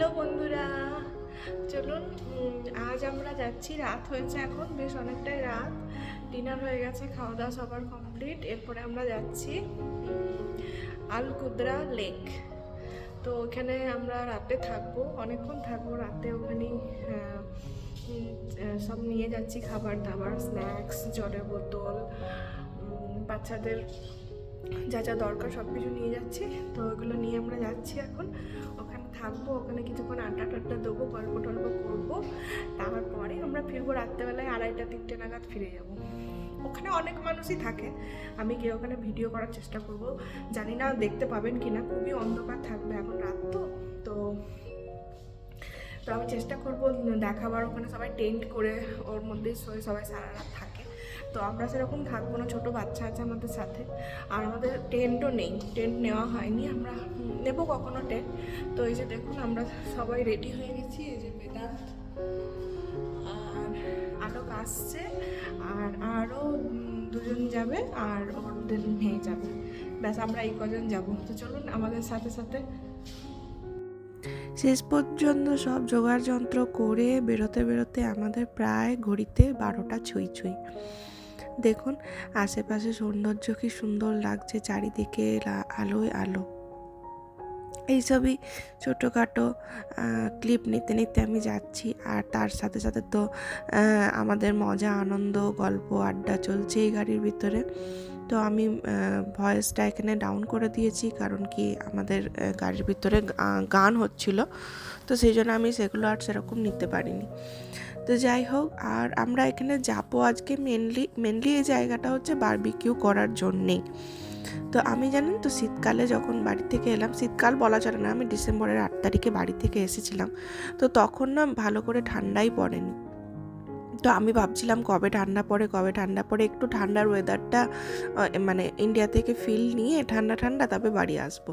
Hello বন্ধুরা, চলুন আজ আমরা যাচ্ছি। রাত হয়েছে, এখন বেশ অনেকটাই রাত। ডিনার হয়ে গেছে, খাওয়া দাওয়া সবার কমপ্লিট। এরপরে আমরা যাচ্ছি আলকুদ্রা লেক। তো ওখানে আমরা রাতে থাকবো, অনেকক্ষণ থাকবো রাতে ওখানেই। সব নিয়ে যাচ্ছি, খাবার দাবার, স্ন্যাক্স, জলের বোতল, বাচ্চাদের যা যা দরকার সব কিছু নিয়ে যাচ্ছি। তো ওইগুলো নিয়ে আমরা যাচ্ছি এখন। ওখানে থাকবো, ওখানে কিছুক্ষণ আড্ডা টাড্ডা দেবো, গল্প টল্প করবো। তারপরে আমরা ফিরবো রাত্রেবেলায় 2:30-3টে নাগাদ ফিরে যাব। ওখানে অনেক মানুষই থাকে। আমি গিয়ে ওখানে ভিডিও করার চেষ্টা করব, জানি না দেখতে পাবেন কি না, খুবই অন্ধকার থাকবে, এখন রাত তো তো তো আমি চেষ্টা করবো দেখাবার। ওখানে সবাই টেন্ট করে ওর মধ্যেই সবাই সারা রাত থাকে। তো আমরা সেরকম থাকবো না, ছোটো বাচ্চা আছে আমাদের সাথে, আর আমাদের টেন্টও নেই, টেন্ট নেওয়া হয়নি, আমরা নেবো কখনো টেন্ট। তো এই যে দেখুন আমরা সবাই রেডি হয়ে গেছি। এই যে বেদান্ত আর আলোক আসছে, আর আরও দুজন যাবে, আর ওদের মেয়ে যাবে। ব্যাস আমরা এই কজন যাবো। তো চলুন আমাদের সাথে সাথে। শেষ পর্যন্ত সব জোগাড় যন্ত্র করে বেরোতে বেরোতে আমাদের প্রায় ঘড়িতে 12টা ছুঁই ছুঁই। দেখুন আশেপাশে সৌন্দর্য কি সুন্দর লাগছে, চারিদিকে আলোয় আলো। এইসবই ছোটোখাটো ক্লিপ নিতে নিতে আমি যাচ্ছি। আর তার সাথে সাথে তো আমাদের মজা, আনন্দ, গল্প, আড্ডা চলছে এই গাড়ির ভিতরে। তো আমি ভয়েসটা এখানে ডাউন করে দিয়েছি, কারণ কি আমাদের গাড়ির ভিতরে গান হচ্ছিল, তো সেই জন্য আমি সেগুলো আর সেরকম নিতে পারিনি। তো যাই হোক, আর আমরা এখানে যাবো আজকে মেনলি এই জায়গাটা হচ্ছে বারবিকিউ করার জন্যেই। তো আমি জানেন তো শীতকালে যখন বাড়ি থেকে এলাম, শীতকাল বলা চলে না, আমি ডিসেম্বরের 8 তারিখে বাড়ি থেকে এসেছিলাম, তো তখন না ভালো করে ঠান্ডাই পড়েনি। তো আমি ভাবছিলাম কবে ঠান্ডা পড়ে একটু ঠান্ডার ওয়েদারটা মানে ইন্ডিয়া থেকে ফিল নিয়ে ঠান্ডা ঠান্ডা তবে বাড়ি আসবো।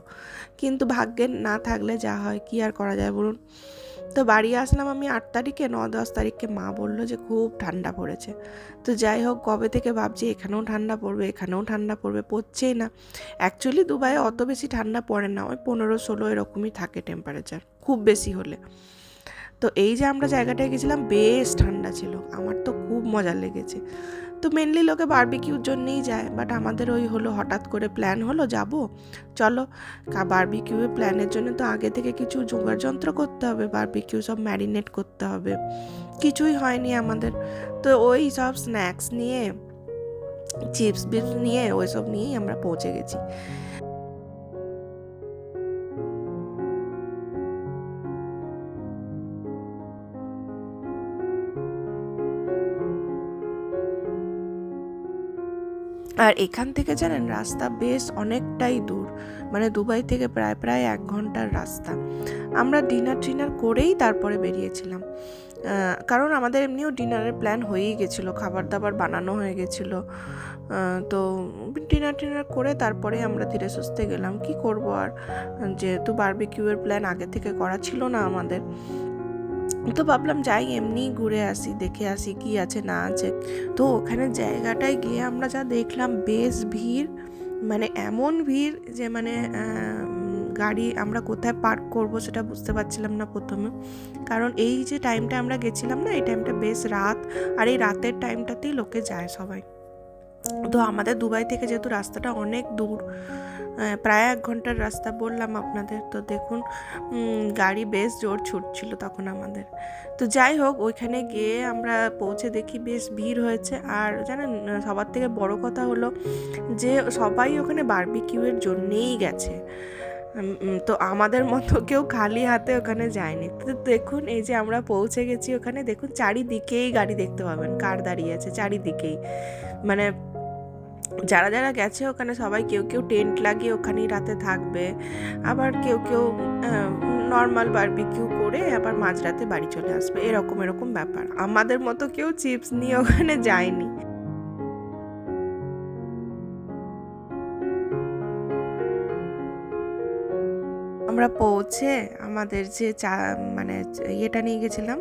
কিন্তু ভাগ্যে না থাকলে যা হয়, কি আর করা যায় বলুন। তো বাড়ি আসলাম আমি 8 তারিখে, 9-10 তারিখে মা বললো যে খুব ঠান্ডা পড়েছে। তো যাই হোক, কবে থেকে ভাবছি এখানেও ঠান্ডা পড়বে, পড়ছেই না। অ্যাকচুয়ালি দুবাইয়ে অত বেশি ঠান্ডা পড়ে না, ওই 15-16 এরকমই থাকে টেম্পারেচার, খুব বেশি হলে। তো এই যে আমরা জায়গাটায় গেছিলাম বেশ ঠান্ডা ছিল, আমার তো খুব মজা লেগেছে। তো মেনলি লোকে বারবিকিউর জন্যেই যায়, বাট আমাদের ওই হলো হঠাৎ করে প্ল্যান হলো যাব, চলো বারবিকিউয়ের প্ল্যানের জন্য তো আগে থেকে কিছু জোগাড় যন্ত্র করতে হবে, বারবিকিউ সব ম্যারিনেট করতে হবে, কিছুই হয়নি আমাদের। তো ওই সব স্ন্যাক্স নিয়ে, চিপস বিপস নিয়ে, ওই সব নিয়েই আমরা পৌঁছে গেছি। আর এখান থেকে জানেন রাস্তা বেশ অনেকটাই দূর, মানে দুবাই থেকে প্রায় 1 ঘন্টার রাস্তা। আমরা ডিনার করেই তারপরে বেরিয়েছিলাম, কারণ আমাদের এমনিও ডিনারের প্ল্যান হয়েই গেছিলো, খাবার দাবার বানানো হয়ে গেছিলো। তো ডিনার করে তারপরে আমরা ধীরে সুস্থে গেলাম। কি করব আর, যেহেতু বারবিকিউয়ের প্ল্যান আগে থেকে করা ছিল না আমাদের, তো ভাবলাম যাই এমনি ঘুরে আসি, দেখে আসি কি আছে না আছে। তো ওখানে জায়গাটায় গিয়ে আমরা যা দেখলাম, বেশ ভিড়, মানে এমন ভিড় যে মানে গাড়ি আমরা কোথায় পার্ক করব সেটা বুঝতে পারছিলাম না প্রথমে, কারণ এই যে টাইমটা আমরা গেছিলাম না, এই টাইমটা বেশ রাত, আর এই রাতের টাইমটাতেই লোকে যায় সবাই। তো আমাদের দুবাই থেকে যেহেতু রাস্তাটা অনেক দূর, প্রায় 1 ঘন্টার রাস্তা বললাম আপনাদের, তো দেখুন গাড়ি বেশ জোর ছুটছিল তখন আমাদের। তো যাই হোক, ওইখানে গিয়ে আমরা পৌঁছে দেখি বেশ ভিড় হয়েছে। আর জানেন সবার থেকে বড় কথা হলো যে সবাই ওখানে বারবিকিউয়ের জন্যেই গেছে, তো আমাদের মতো কেউ খালি হাতে ওখানে যায়নি। তো দেখুন এই যে আমরা পৌঁছে গেছি ওখানে, দেখুন চারিদিকেই গাড়ি দেখতে পাবেন, কার দাঁড়িয়ে আছে চারিদিকেই, মানে যারা যারা গেছে ওখানে সবাই কেউ টেন্ট লাগিয়ে ওখানেই রাতে থাকবে, আবার কেউ নর্মাল বারবিকিউ করে আবার মাঝরাতে বাড়ি চলে আসবে, এরকম ব্যাপার। আমাদের মতো কেউ চিপস নিয়ে ওখানে যায়নি। আমরা পৌঁছে আমাদের যে মানে ইয়েটা নিয়ে গেছিলাম,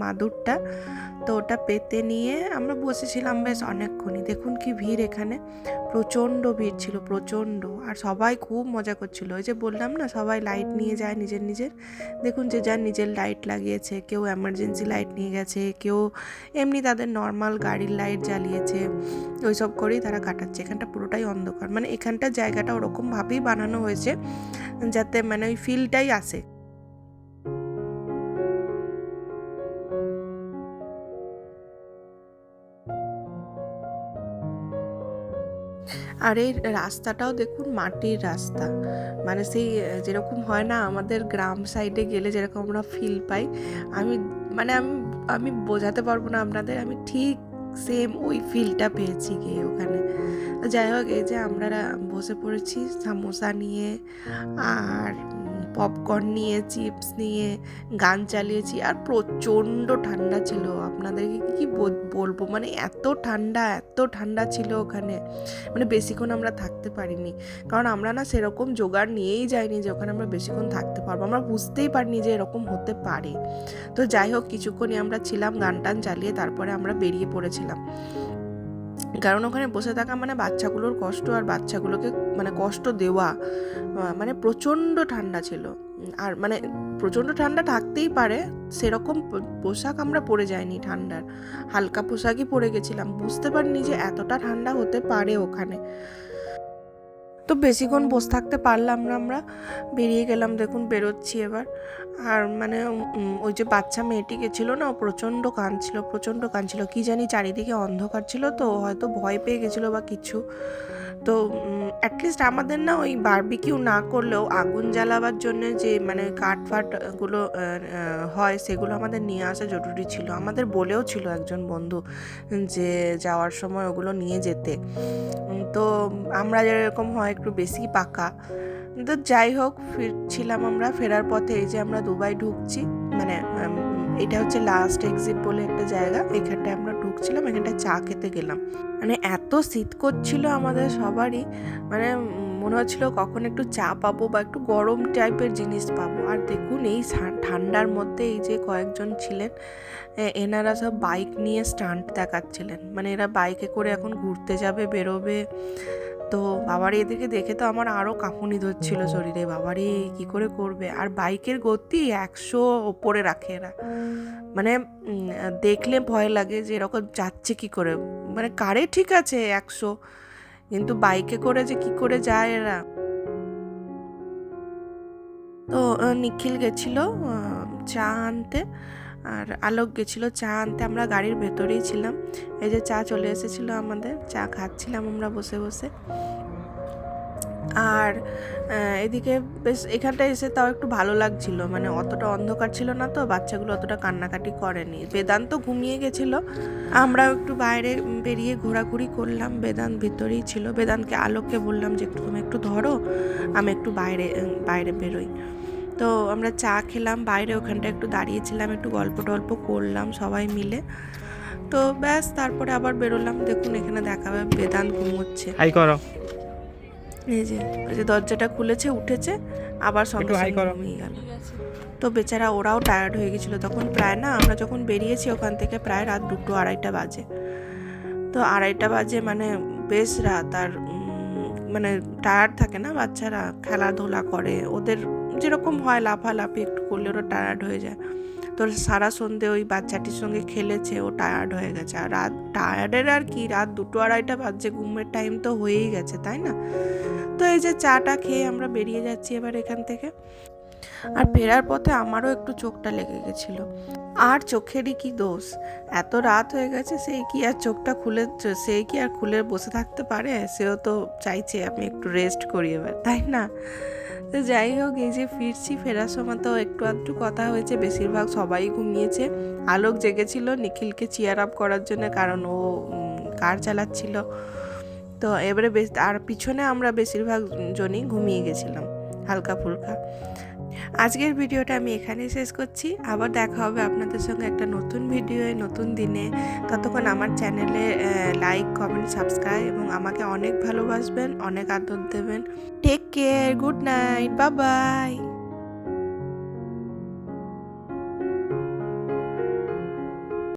মাদুরটা, তো ওটা পেতে নিয়ে আমরা বসেছিলাম বেশ অনেকক্ষণই। দেখুন কি ভিড় এখানে, প্রচণ্ড ভিড় ছিল, প্রচণ্ড। আর সবাই খুব মজা করছিল। ওই যে বললাম না, সবাই লাইট নিয়ে যায় নিজের নিজের। দেখুন যে যার নিজের লাইট লাগিয়েছে, কেউ এমার্জেন্সি লাইট নিয়ে গেছে, কেউ এমনি তাদের নর্মাল গাড়ির লাইট জ্বালিয়েছে, ওই সব করেই তারা কাটাচ্ছে। এখানটা পুরোটাই অন্ধকার, মানে এখানটার জায়গাটা ওরকমভাবেই বানানো হয়েছে যাতে মানে ওই ফিলটাই আসে। আর এই রাস্তাটাও দেখুন মাটির রাস্তা, মানে সেই যেরকম হয় না আমাদের গ্রাম সাইডে গেলে যেরকম আমরা ফিল পাই, আমি মানে আমি আমি বোঝাতে পারবো না আপনাদের, আমি ঠিক সেম ওই ফিলটা পেয়েছি গিয়ে ওখানে। যাই হোক, এই যে আমরা বসে পড়েছি সামোসা নিয়ে আর পপকর্ন নিয়ে, চিপস নিয়ে, গান চালিয়েছি। আর প্রচণ্ড ঠান্ডা ছিল, আপনাদেরকে কি বলবো, মানে এত ঠান্ডা ছিল ওখানে, মানে বেশিক্ষণ আমরা থাকতে পারিনি। কারণ আমরা না সেরকম জোগাড় নিয়েই যাইনি যে ওখানে আমরা বেশিক্ষণ থাকতে পারবো, আমরা বুঝতেই পারিনি যে এরকম হতে পারে। তো যাই হোক, কিছুক্ষণই আমরা ছিলাম গান টান চালিয়ে, তারপরে আমরা বেরিয়ে পড়েছিলাম। কারণ ওখানে বসে থাকা মানে বাচ্চাগুলোর কষ্ট, আর বাচ্চাগুলোকে মানে কষ্ট দেওয়া, মানে প্রচণ্ড ঠান্ডা ছিল। আর মানে প্রচণ্ড ঠান্ডা থাকতেই পারে, সেরকম পোশাক আমরা পরে যাইনি ঠান্ডার, হালকা পোশাকই পরে গেছিলাম। বুঝতে পারিনি যে এতটা ঠান্ডা হতে পারে ওখানে। তো বেশিক্ষণ বসে থাকতে পারলাম না, আমরা বেরিয়ে গেলাম। দেখুন বেরোচ্ছি এবার। আর মানে ওই যে বাচ্চা মেয়েটি গেছিলো না, ও প্রচণ্ড কাঁদছিল, কি জানি চারিদিকে অন্ধকার ছিল, তো হয়তো ভয় পেয়ে গেছিলো বা কিছু। তো অ্যাটলিস্ট আমাদের না ওই বারবিকিউ না করলেও আগুন জ্বালাবার জন্য যে মানে কাঠ ফাটগুলো হয়, সেগুলো আমাদের নিয়ে আসা জরুরি ছিল। আমাদের বলেও ছিল একজন বন্ধু যে যাওয়ার সময় ওগুলো নিয়ে যেতে। তো আমরা যেরকম হয় একটু বেশি পাকা। তো যাই হোক, ফিরছিলাম আমরা, ফেরার পথে এই যে আমরা দুবাই ঢুকছি, মানে এটা হচ্ছে লাস্ট এক্সিট বলে একটা জায়গা, এখানটায় আমরা ঢুকছিলাম, এখানটায় চা খেতে গেলাম। মানে এত শীত করছিল আমাদের সবারই, মানে মনে হচ্ছিল কখন একটু চা পাবো বা একটু গরম টাইপের জিনিস পাবো। আর দেখুন এই ঠান্ডার মধ্যে এই যে কয়েকজন ছিলেন, এনারা সব বাইক নিয়ে স্টান্ট দেখাচ্ছিলেন, মানে এরা বাইকে করে এখন ঘুরতে যাবে, বেরোবে। তো বাবারে এদেরকে দেখে তো আমার আরও কাঁপুনি ধরছিল শরীরে, বাবারে কী করে করবে। আর বাইকের গতি 100 ওপরে রাখে এরা, মানে দেখলে ভয় লাগে যে এরকম যাচ্ছে কি করে। মানে কারে ঠিক আছে 100, কিন্তু বাইকে করে যে কি করে যায় এরা। তো নিখিল গেছিল চা আনতে, আর আলোক গেছিলো চা আনতে। আমরা গাড়ির ভেতরেই ছিলাম, এই যে চা চলে এসেছিলো আমাদের, চা খাচ্ছিলাম আমরা বসে বসে। আর এদিকে বেশ এখানটায় এসে তাও একটু ভালো লাগছিল, মানে অতটা অন্ধকার ছিল না, তো বাচ্চাগুলো অতটা কান্নাকাটি করেনি। বেদান্ত ঘুমিয়ে গেছিলো, আমরাও একটু বাইরে বেরিয়ে ঘোরাঘুরি করলাম। বেদান্ত ভিতরেই ছিল, বেদান্তকে আলোককে বললাম যে তুমি একটু ধরো, আমি একটু বাইরে বেরোই। তো আমরা চা খেলাম বাইরে, ওখানটা একটু দাঁড়িয়েছিলাম, একটু গল্প টল্প করলাম সবাই মিলে। তো ব্যাস তারপরে আবার বেরোলাম। দেখুন এখানে দেখাবে বেদান্ত ঘুমোচ্ছে, হাই করো, এই যে দরজাটা খুলেছে, উঠেছে, আবার সঙ্গে সঙ্গে ঘুমিয়ে গেল। তো বেচারা ওরাও টায়ার্ড হয়ে গেছিলো তখন। প্রায় না আমরা যখন বেরিয়েছি ওখান থেকে প্রায় রাত 2-2:30 বাজে। তো 2:30 বাজে মানে বেশ রাত। আর মানে টায়ার্ড থাকে না বাচ্চারা, খেলাধুলা করে, ওদের যেরকম হয় লাফালাফি একটু করলে ওরা টায়ার্ড হয়ে যায়। তো সারা সন্ধে ওই বাচ্চাটির সঙ্গে খেলেছে, ও টায়ার্ড হয়ে গেছে। আর রাত টায়ার্ডের আর কি, রাত 2-2:30 বাজে, ঘুমের টাইম তো হয়েই গেছে, তাই না? তো এই যে চাটা খেয়ে আমরা বেরিয়ে যাচ্ছি এবার এখান থেকে। আর ফেরার পথে আমারও একটু চোখটা লেগে গেছিল, আর চোখেরই কি দোষ, এত রাত হয়ে গেছে, সেই কি আর খুলে বসে থাকতে পারে? সেও তো চাইছে আমি একটু রেস্ট করি এবার, তাই না? তো যাই হোক, এই যে ফিরছি, ফেরার সময় তো একটু আধটু কথা হয়েছে, বেশিরভাগ সবাই ঘুমিয়েছে। আলোক জেগেছিল নিখিলকে চিয়ার আপ করার জন্য, কারণ ও কার চালাচ্ছিল। তো এবারে আর পিছনে আমরা বেশিরভাগ জনই ঘুমিয়ে গেছিলাম হালকা ফুলকা। আজকের ভিডিওটা আমি এখানেই শেষ করছি। আবার দেখা হবে আপনাদের সঙ্গে একটা নতুন ভিডিওয়ে, নতুন দিনে। ততক্ষণ আমার চ্যানেলে লাইক, কমেন্ট, সাবস্ক্রাইব এবং আমাকে অনেক ভালোবাসবেন, অনেক আদর দেবেন। Take care, good night, bye by.